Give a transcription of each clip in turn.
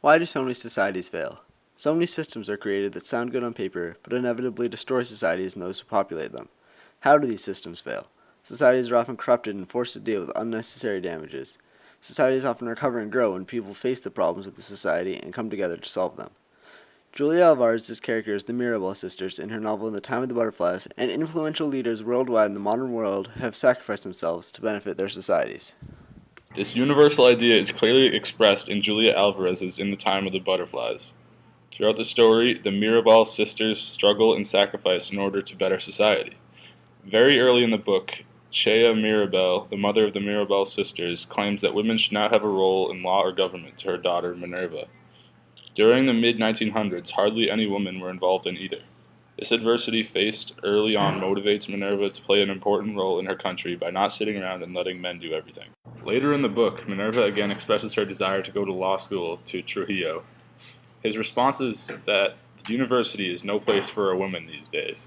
Why do so many societies fail? So many systems are created that sound good on paper, but inevitably destroy societies and those who populate them. How do these systems fail? Societies are often corrupted and forced to deal with unnecessary damages. Societies often recover and grow when people face the problems with the society and come together to solve them. Julia Alvarez's character is the Mirabal sisters in her novel In the Time of the Butterflies, and influential leaders worldwide in the modern world have sacrificed themselves to benefit their societies. This universal idea is clearly expressed in Julia Alvarez's In the Time of the Butterflies. Throughout the story, the Mirabal sisters struggle and sacrifice in order to better society. Very early in the book, Chea Mirabal, the mother of the Mirabal sisters, claims that women should not have a role in law or government to her daughter Minerva. During the mid-1900s, hardly any women were involved in either. This adversity faced early on motivates Minerva to play an important role in her country by not sitting around and letting men do everything. Later in the book, Minerva again expresses her desire to go to law school to Trujillo. His response is that the university is no place for a woman these days.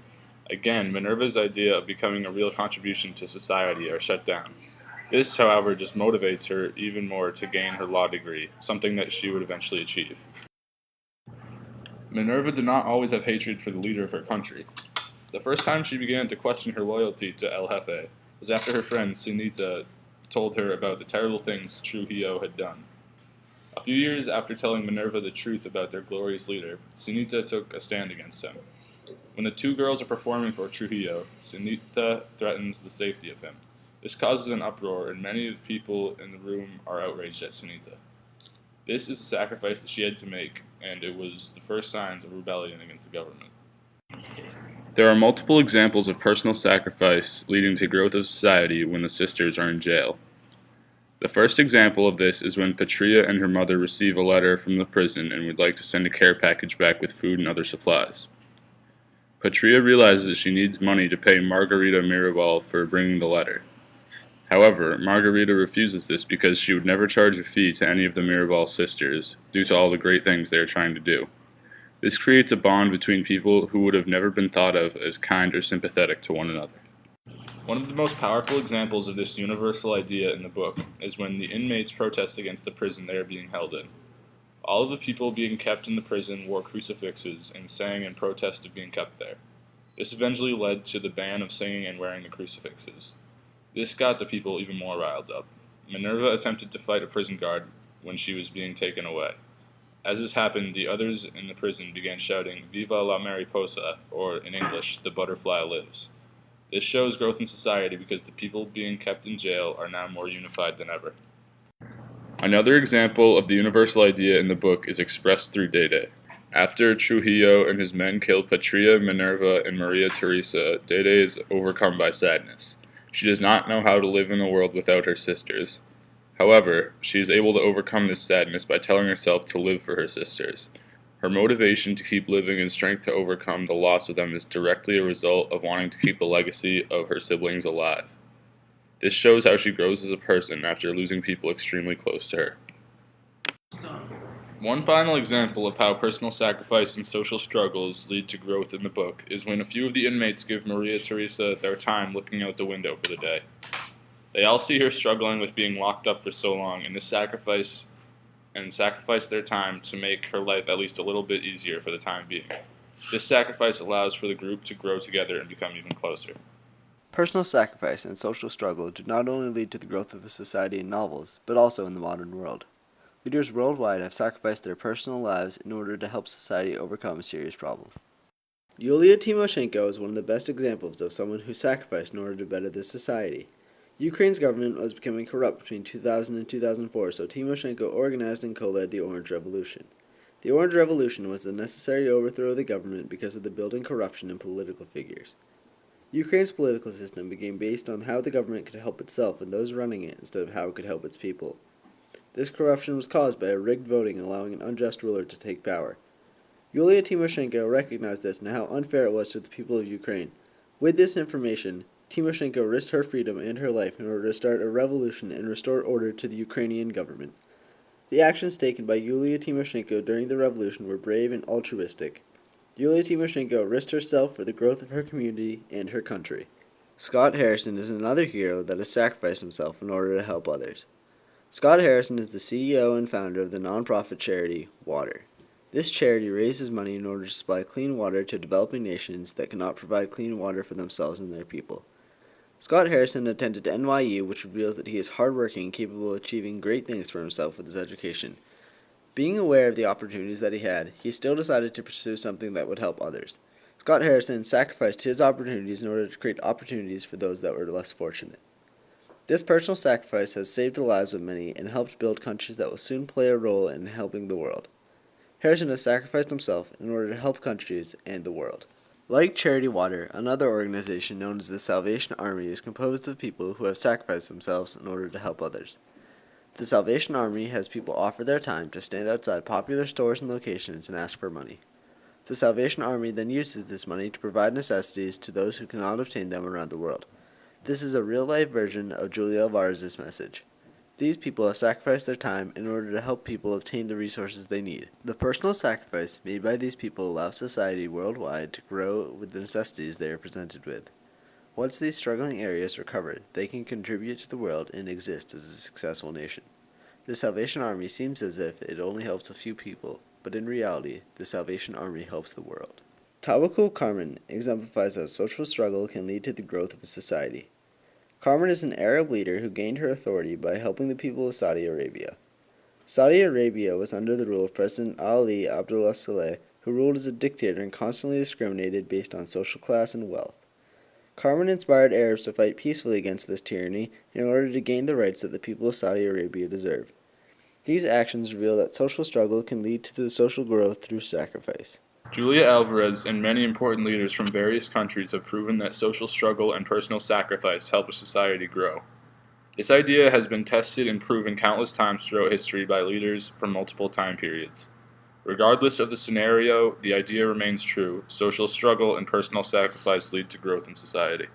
Again, Minerva's idea of becoming a real contribution to society are shut down. This, however, just motivates her even more to gain her law degree, something that she would eventually achieve. Minerva did not always have hatred for the leader of her country. The first time she began to question her loyalty to El Jefe was after her friend Sinita told her about the terrible things Trujillo had done. A few years after telling Minerva the truth about their glorious leader, Sinita took a stand against him. When the two girls are performing for Trujillo, Sinita threatens the safety of him. This causes an uproar, and many of the people in the room are outraged at Sinita. This is a sacrifice that she had to make, and it was the first signs of rebellion against the government. There are multiple examples of personal sacrifice leading to growth of society when the sisters are in jail. The first example of this is when Patria and her mother receive a letter from the prison and would like to send a care package back with food and other supplies. Patria realizes she needs money to pay Margarita Mirabal for bringing the letter. However, Margarita refuses this because she would never charge a fee to any of the Mirabal sisters due to all the great things they are trying to do. This creates a bond between people who would have never been thought of as kind or sympathetic to one another. One of the most powerful examples of this universal idea in the book is when the inmates protest against the prison they are being held in. All of the people being kept in the prison wore crucifixes and sang in protest of being kept there. This eventually led to the ban of singing and wearing the crucifixes. This got the people even more riled up. Minerva attempted to fight a prison guard when she was being taken away. As this happened, the others in the prison began shouting, "Viva la Mariposa," or in English, "The butterfly lives." This shows growth in society because the people being kept in jail are now more unified than ever. Another example of the universal idea in the book is expressed through Dede. After Trujillo and his men kill Patria, Minerva, and Maria Teresa, Dede is overcome by sadness. She does not know how to live in the world without her sisters. However, she is able to overcome this sadness by telling herself to live for her sisters. Her motivation to keep living and strength to overcome the loss of them is directly a result of wanting to keep the legacy of her siblings alive. This shows how she grows as a person after losing people extremely close to her. One final example of how personal sacrifice and social struggles lead to growth in the book is when a few of the inmates give Maria Teresa their time looking out the window for the day. They all see her struggling with being locked up for so long, and sacrifice their time to make her life at least a little bit easier for the time being. This sacrifice allows for the group to grow together and become even closer. Personal sacrifice and social struggle do not only lead to the growth of a society in novels, but also in the modern world. Leaders worldwide have sacrificed their personal lives in order to help society overcome serious problems. Yulia Tymoshenko is one of the best examples of someone who sacrificed in order to better the society. Ukraine's government was becoming corrupt between 2000 and 2004, so Tymoshenko organized and co-led the Orange Revolution. The Orange Revolution was the necessary overthrow of the government because of the building corruption in political figures. Ukraine's political system became based on how the government could help itself and those running it instead of how it could help its people. This corruption was caused by a rigged voting allowing an unjust ruler to take power. Yulia Tymoshenko recognized this and how unfair it was to the people of Ukraine. With this information, Tymoshenko risked her freedom and her life in order to start a revolution and restore order to the Ukrainian government. The actions taken by Yulia Tymoshenko during the revolution were brave and altruistic. Yulia Tymoshenko risked herself for the growth of her community and her country. Scott Harrison is another hero that has sacrificed himself in order to help others. Scott Harrison is the CEO and founder of the nonprofit charity Water. This charity raises money in order to supply clean water to developing nations that cannot provide clean water for themselves and their people. Scott Harrison attended NYU, which reveals that he is hardworking and capable of achieving great things for himself with his education. Being aware of the opportunities that he had, he still decided to pursue something that would help others. Scott Harrison sacrificed his opportunities in order to create opportunities for those that were less fortunate. This personal sacrifice has saved the lives of many and helped build countries that will soon play a role in helping the world. Harrison has sacrificed himself in order to help countries and the world. Like Charity Water, another organization known as the Salvation Army is composed of people who have sacrificed themselves in order to help others. The Salvation Army has people offer their time to stand outside popular stores and locations and ask for money. The Salvation Army then uses this money to provide necessities to those who cannot obtain them around the world. This is a real-life version of Julia Alvarez's message. These people have sacrificed their time in order to help people obtain the resources they need. The personal sacrifice made by these people allows society worldwide to grow with the necessities they are presented with. Once these struggling areas recover, they can contribute to the world and exist as a successful nation. The Salvation Army seems as if it only helps a few people, but in reality, the Salvation Army helps the world. Tawakkul Karman exemplifies how social struggle can lead to the growth of a society. Karman is an Arab leader who gained her authority by helping the people of Saudi Arabia. Saudi Arabia was under the rule of President Ali Abdullah Saleh, who ruled as a dictator and constantly discriminated based on social class and wealth. Karman inspired Arabs to fight peacefully against this tyranny in order to gain the rights that the people of Saudi Arabia deserve. These actions reveal that social struggle can lead to the social growth through sacrifice. Julia Alvarez and many important leaders from various countries have proven that social struggle and personal sacrifice help a society grow. This idea has been tested and proven countless times throughout history by leaders from multiple time periods. Regardless of the scenario, the idea remains true: social struggle and personal sacrifice lead to growth in society.